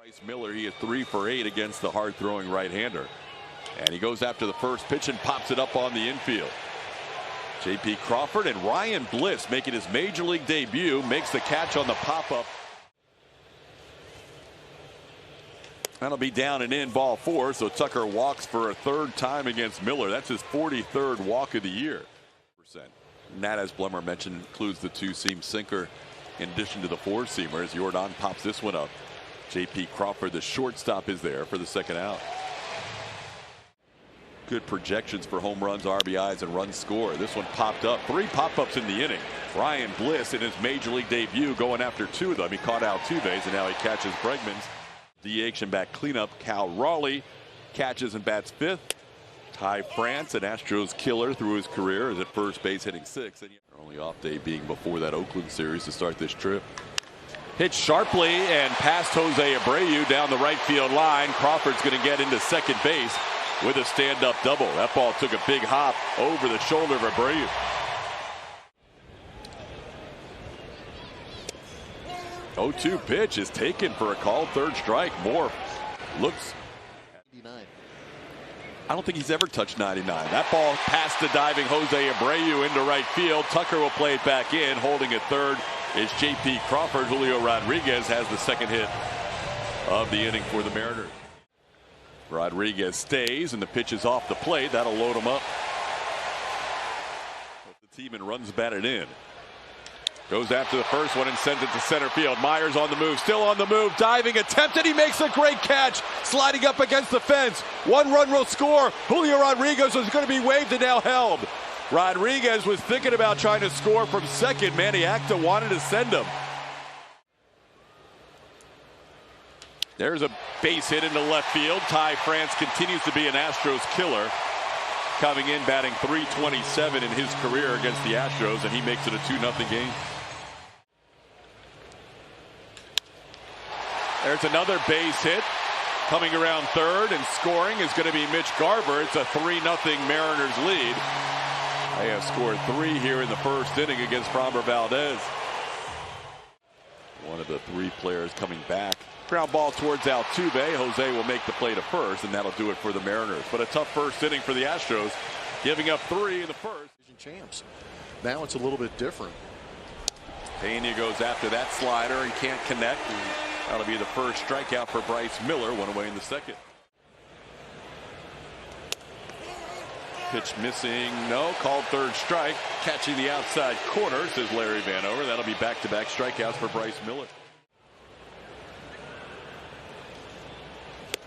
Bryce Miller, he is 3 for 8 against the hard-throwing right-hander. And he goes after the first pitch and pops it up on the infield. J.P. Crawford and Ryan Bliss making his major league debut, makes the catch on the pop-up. That'll be down and in, ball 4, so Tucker walks for a 3rd time against Miller. That's his 43rd walk of the year. And that, as Blummer mentioned, includes the 2-seam sinker in addition to the 4-seamer as Jordan pops this one up. J.P. Crawford, the shortstop, is there for the second out. Good projections for home runs, RBIs, and runs scored. This one popped up. 3 pop-ups in the inning. Ryan Bliss in his major league debut going after 2 of them. He caught Altuve's, and now he catches Bregman's. DH and back cleanup. Cal Raleigh catches and bats 5th. Ty France, an Astros killer through his career, is at first base hitting 6th. And their only off day being before that Oakland series to start this trip. Hit sharply and past Jose Abreu down the right field line. Crawford's going to get into second base with a stand-up double. That ball took a big hop over the shoulder of Abreu. Oh, 2 pitch is taken for a called 3rd strike. Moore looks. 99. I don't think he's ever touched 99. That ball past the diving Jose Abreu into right field. Tucker will play it back in. Holding at 3rd is J.P. Crawford. Julio Rodriguez has the 2nd hit of the inning for the Mariners. Rodriguez stays and the pitch is off the plate. That'll load him up. The team and runs batted in. Goes after the first one and sends it to center field. Myers on the move, still on the move, diving attempt, and he makes a great catch, sliding up against the fence. 1 run will score. Julio Rodriguez was going to be waved and now held. Rodriguez was thinking about trying to score from second. Manny Acta wanted to send him. There's a base hit into left field. Ty France continues to be an Astros killer. Coming in batting .327 in his career against the Astros, and he makes it a 2-0 game. There's another base hit. Coming around 3rd and scoring is going to be Mitch Garver. It's a 3-0 Mariners lead. They have scored 3 here in the 1st inning against Framber Valdez. One of the 3 players coming back. Ground ball towards Altuve. Jose will make the play to first, and that'll do it for the Mariners. But a tough 1st inning for the Astros, giving up 3 in the 1st. Champs. Now it's a little bit different. Pena goes after that slider. He can't connect. That'll be the 1st strikeout for Bryce Miller. 1 away in the 2nd. Pitch missing. No. Called 3rd strike. Catching the outside corner, says Larry Vanover. That'll be back-to-back strikeouts for Bryce Miller.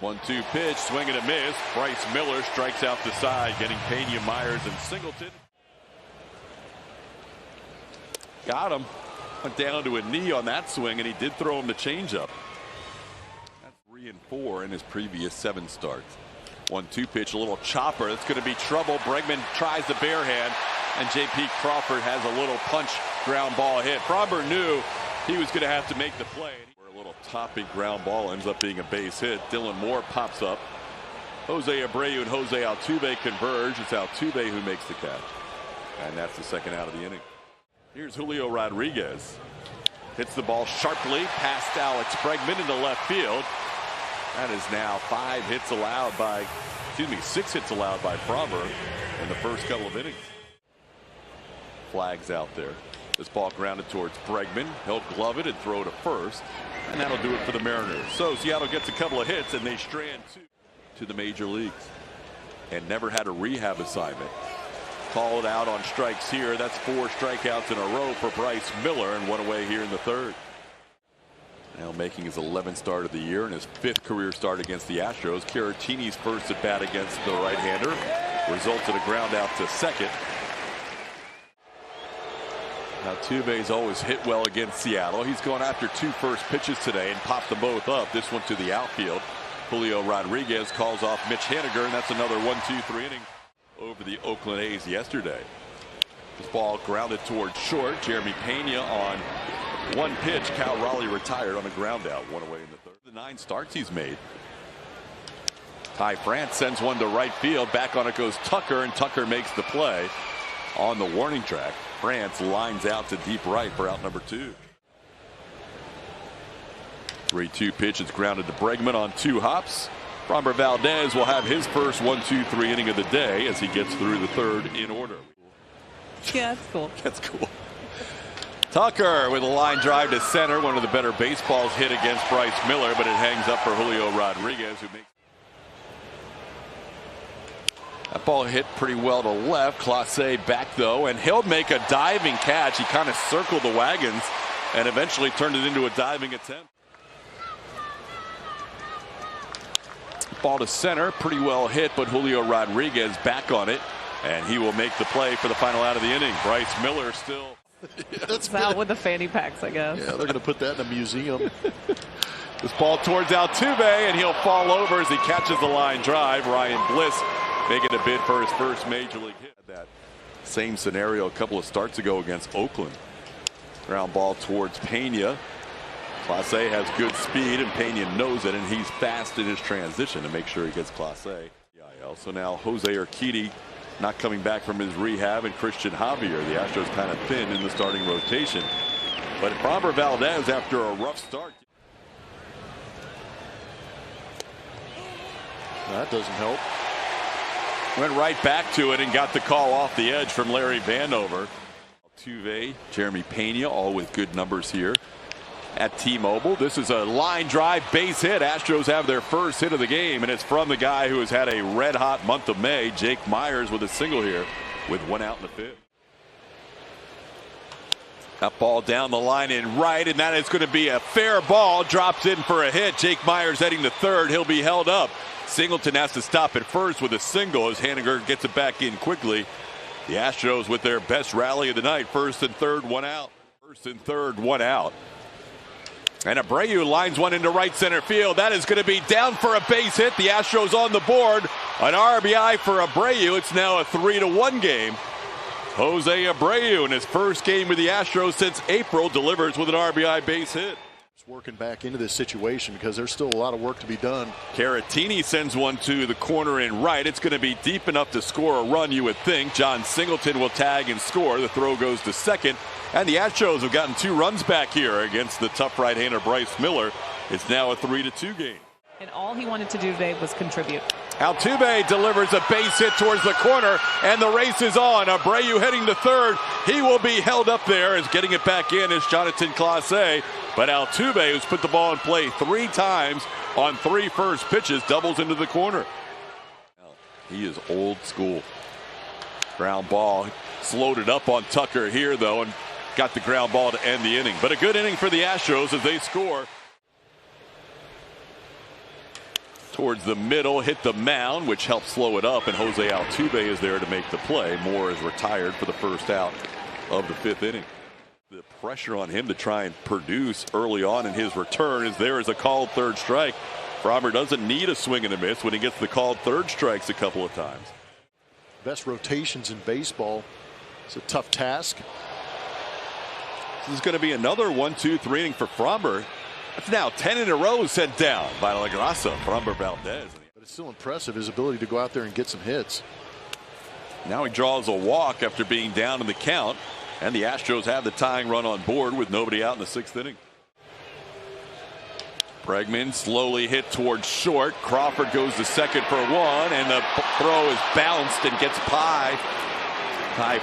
1-2 pitch, swing and a miss. Bryce Miller strikes out the side, getting Pena, Myers, and Singleton. Got him. Went down to a knee on that swing, and he did throw him the changeup. That's 3 and 4 in his previous 7 starts. 1-2 pitch, a little chopper. That's going to be trouble. Bregman tries the bare hand, and J.P. Crawford has a little punch ground ball hit. Framber knew he was going to have to make the play. A little topping ground ball ends up being a base hit. Dylan Moore pops up. Jose Abreu and Jose Altuve converge. It's Altuve who makes the catch. And that's the 2nd out of the inning. Here's Julio Rodriguez. Hits the ball sharply past Alex Bregman into left field. That is now 6 hits allowed by Framber in the first couple of innings. Flags out there. This ball grounded towards Bregman. He'll glove it and throw to first. And that'll do it for the Mariners. So Seattle gets a couple of hits and they strand 2 to the major leagues. And never had a rehab assignment. Called out on strikes here. That's 4 strikeouts in a row for Bryce Miller, and 1 away here in the 3rd. Now making his 11th start of the year and his 5th career start against the Astros. Caratini's first at bat against the right-hander results in a ground out to second. Altuve's always hit well against Seattle. He's gone after 2 first pitches today and popped them both up. This one to the outfield. Julio Rodriguez calls off Mitch Haniger, and that's another 1-2-3 inning over the Oakland A's yesterday. This ball grounded towards short. Jeremy Pena on 1 pitch. Cal Raleigh retired on a ground out. 1 away in the 3rd. The 9 starts he's made. Ty France sends one to right field. Back on it goes Tucker, and Tucker makes the play on the warning track. France lines out to deep right for out number 2. 3-2 pitch is grounded to Bregman on 2 hops. Framber Valdez will have his first 1-2-3 inning of the day as he gets through the 3rd in order. Yeah, that's cool. That's cool. Tucker with a line drive to center. One of the better baseballs hit against Bryce Miller, but it hangs up for Julio Rodriguez, who makes that ball hit pretty well to left. Clase back though, and he'll make a diving catch. He kind of circled the wagons and eventually turned it into a diving attempt. Ball to center, pretty well hit, but Julio Rodriguez back on it, and he will make the play for the final out of the inning. Bryce Miller still. Yeah, that's out with the fanny packs, I guess. Yeah, they're going to put that in a museum. This ball towards Altuve, and he'll fall over as he catches the line drive. Ryan Bliss making a bid for his first major league hit. That same scenario a couple of starts ago against Oakland. Ground ball towards Pena. Clase has good speed, and Pena knows it, and he's fast in his transition to make sure he gets Clase. So now Jose Urquidy not coming back from his rehab, and Christian Javier. The Astros kind of thin in the starting rotation. But Framber Valdez, after a rough start. That doesn't help. Went right back to it and got the call off the edge from Larry Vanover. Altuve, Jeremy Pena, all with good numbers here at T-Mobile. This is a line drive base hit. Astros have their first hit of the game, and it's from the guy who has had a red-hot month of May, Jake Myers, with a single here with 1 out in the 5th. That ball down the line in right, and that is going to be a fair ball. Drops in for a hit. Jake Myers heading to 3rd. He'll be held up. Singleton has to stop at 1st with a single as Haniger gets it back in quickly. The Astros with their best rally of the night. 1st and 3rd, 1 out. 1st and 3rd, 1 out. And Abreu lines one into right center field. That is going to be down for a base hit. The Astros on the board. An RBI for Abreu. It's now a 3-1 game. Jose Abreu in his first game with the Astros since April delivers with an RBI base hit. It's working back into this situation because there's still a lot of work to be done. Caratini sends one to the corner in right. It's going to be deep enough to score a run, you would think. John Singleton will tag and score. The throw goes to 2nd. And the Astros have gotten 2 runs back here against the tough right-hander Bryce Miller. It's now a 3-2 game. And all he wanted to do today was contribute. Altuve delivers a base hit towards the corner, and the race is on. Abreu heading to 3rd. He will be held up there as getting it back in is Jonathan Clase. But Altuve, who's put the ball in play 3 times on 3 first pitches, doubles into the corner. He is old school. Ground ball. Slowed it up on Tucker here, though, and got the ground ball to end the inning. But a good inning for the Astros as they score. Towards the middle, hit the mound, which helped slow it up, and Jose Altuve is there to make the play. Moore is retired for the first out of the 5th inning. The pressure on him to try and produce early on in his return is there as a called 3rd strike. Framber doesn't need a swing and a miss when he gets the called 3rd strikes a couple of times. Best rotations in baseball. It's a tough task. This is going to be another 1-2-3 inning for Framber. It's now 10 in a row sent down by La Grasa. Framber Valdez. But it's still impressive, his ability to go out there and get some hits. Now he draws a walk after being down in the count. And the Astros have the tying run on board with nobody out in the 6th inning. Bregman slowly hit towards short. Crawford goes to 2nd for 1, and the throw is bounced and gets high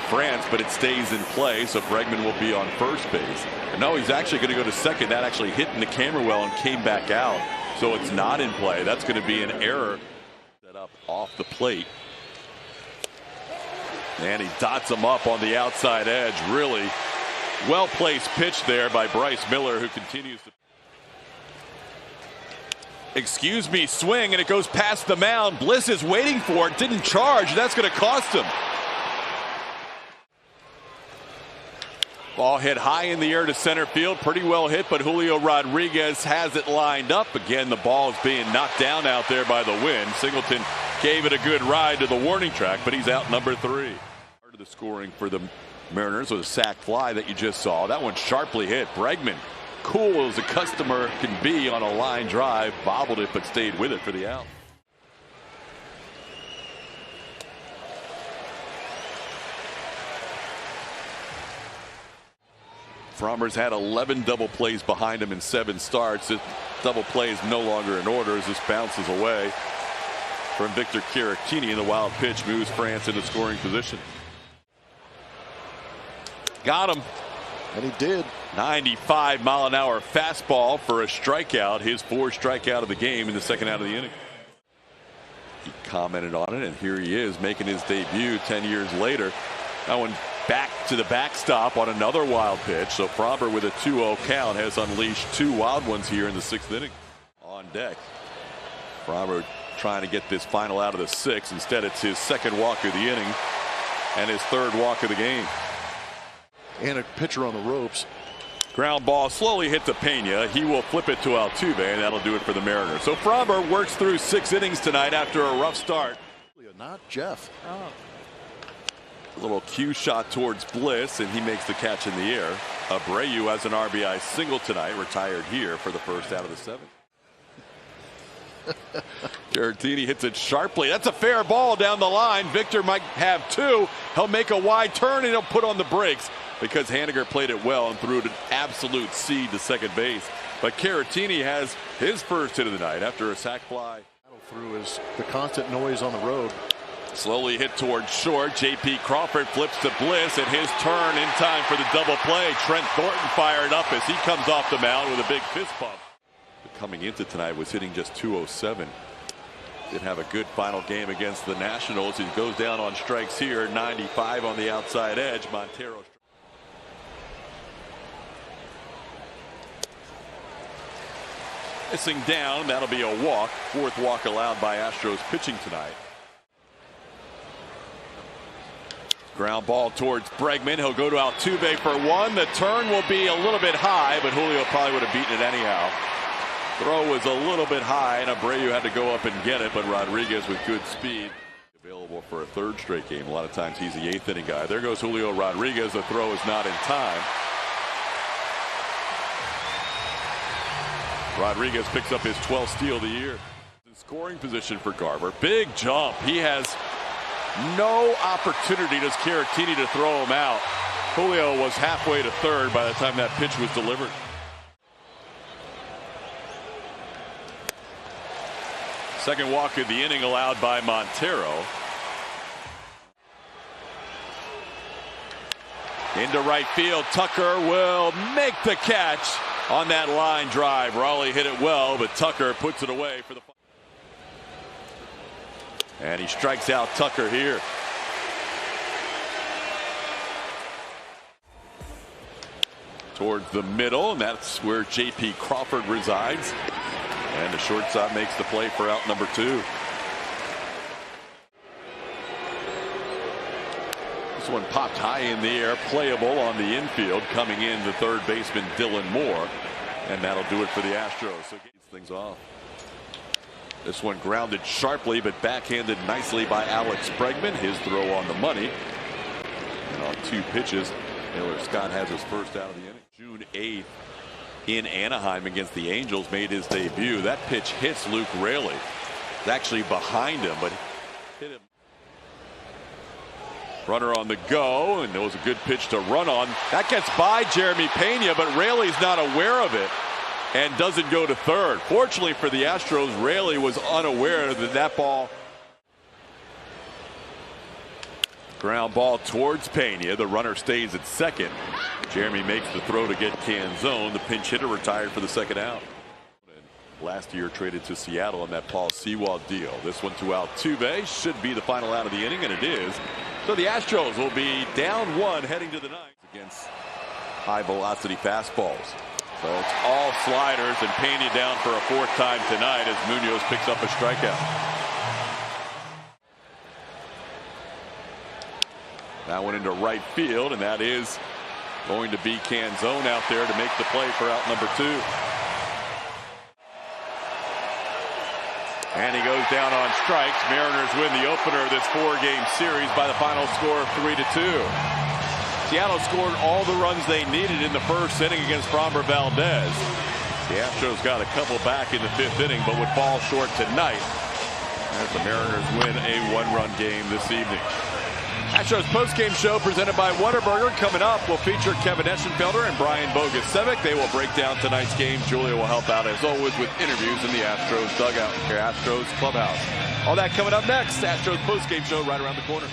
France, but it stays in play, so Bregman will be on first base. And no, he's actually going to go to 2nd. That actually hit in the camera well and came back out, so it's not in play. That's going to be an error. Set up off the plate. And he dots him up on the outside edge. Really well-placed pitch there by Bryce Miller, who continues to. Excuse me, swing, and it goes past the mound. Bliss is waiting for it, didn't charge. That's going to cost him. Ball hit high in the air to center field. Pretty well hit, but Julio Rodriguez has it lined up. Again, the ball is being knocked down out there by the wind. Singleton gave it a good ride to the warning track, but he's out number 3. Part of the scoring for the Mariners was a sac fly that you just saw. That one sharply hit. Bregman, cool as a customer can be on a line drive, bobbled it but stayed with it for the out. Framber's had 11 double plays behind him in 7 starts. Double play is no longer in order as this bounces away from Victor Caratini, and the wild pitch moves France into scoring position. Got him. And he did. 95-mile-an-hour fastball for a strikeout, his fourth strikeout of the game in the second out of the inning. He commented on it, and here he is making his debut 10 years later. That one back to the backstop on another wild pitch. So Framber with a 2-0 count has unleashed two wild ones here in the sixth inning. On deck, Framber trying to get this final out of the sixth. Instead, it's his second walk of the inning and his third walk of the game. And a pitcher on the ropes. Ground ball slowly hit to Pena. He will flip it to Altuve, and that'll do it for the Mariners. So Framber works through 6 innings tonight after a rough start. Not Jeff. Oh. A little cue shot towards Bliss, and he makes the catch in the air. Abreu has an RBI single tonight, retired here for the first out of the 7th. Caratini hits it sharply. That's a fair ball down the line. Victor might have 2. He'll make a wide turn, and he'll put on the brakes because Haniger played it well and threw it an absolute seed to second base. But Caratini has his first hit of the night after a sac fly. Through is the constant noise on the road. Slowly hit towards short. J.P. Crawford flips to Bliss, and his turn in time for the double play. Trent Thornton fired up as he comes off the mound with a big fist bump. Coming into tonight was hitting just 207. Did have a good final game against the Nationals. He goes down on strikes here. 95 on the outside edge. Montero. Missing down. That'll be a walk. Fourth walk allowed by Astros pitching tonight. Ground ball towards Bregman. He'll go to Altuve for 1. The turn will be a little bit high, but Julio probably would have beaten it anyhow. Throw was a little bit high, and Abreu had to go up and get it, but Rodriguez with good speed. Available for a 3rd straight game. A lot of times he's the 8th inning guy. There goes Julio Rodriguez. The throw is not in time. Rodriguez picks up his 12th steal of the year. In scoring position for Garver. Big jump. He has no opportunity, does Caratini, to throw him out. Julio was halfway to 3rd by the time that pitch was delivered. Second walk of the inning allowed by Montero. Into right field. Tucker will make the catch on that line drive. Raleigh hit it well, but Tucker puts it away for the. And he strikes out Tucker here. Towards the middle, and that's where J.P. Crawford resides. And the shortstop makes the play for out number 2. This one popped high in the air, playable on the infield. Coming in, the third baseman Dylan Moore, and that'll do it for the Astros. So gets things off. This one grounded sharply, but backhanded nicely by Alex Bregman. His throw on the money, and on 2 pitches, Miller Scott has his first out of the inning. June 8th. In Anaheim against the Angels, made his debut. That pitch hits Luke Raley. It's actually behind him, but hit him. Runner on the go, and it was a good pitch to run on. That gets by Jeremy Pena, but Raley's not aware of it and doesn't go to 3rd. Fortunately for the Astros, Raley was unaware that that ball. Ground ball towards Pena. The runner stays at 2nd. Jeremy makes the throw to get Canzone. The pinch hitter retired for the second out. Last year traded to Seattle on that Paul Sewald deal. This one to Altuve should be the final out of the inning, and it is. So the Astros will be down 1 heading to the 9th against high velocity fastballs. So it's all sliders, and Pena down for a 4th time tonight as Munoz picks up a strikeout. That one into right field, and that is going to be Canzone out there to make the play for out number 2. And he goes down on strikes. Mariners win the opener of this 4-game series by the final score of 3-2. Seattle scored all the runs they needed in the first inning against Framber Valdez. The Astros got a couple back in the 5th inning, but would fall short tonight as the Mariners win a 1-run game this evening. Astros postgame show presented by Whataburger. Coming up, will feature Kevin Eschenfelder and Brian Bogusevic. They will break down tonight's game. Julia will help out, as always, with interviews in the Astros dugout, Astros clubhouse. All that coming up next. Astros postgame show right around the corner.